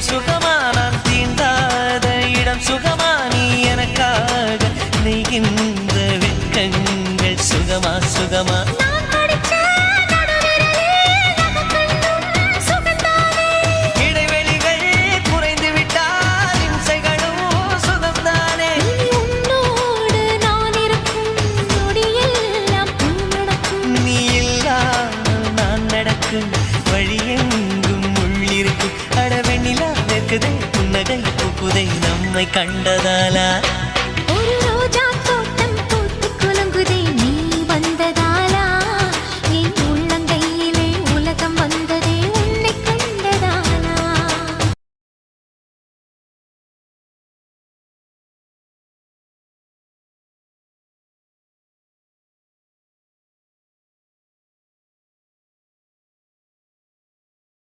சுகமா நான் தீண்டாத இடம் சுகமா நீ எனக்காக நெய்கின்ற வெட்கங்கள் சுகமா சுகமா இடைவெளிகள் குறைந்து விட்டால் இம்சைகளும் சுகம்தானே நீ இல்லாமல் நான் நடக்கும் வழியெங்கும் உள்ளிருக்கும் அடவெண்ணிலா வெக்குதே புன்னகை பூக்குதை நம்மை கண்டதாலா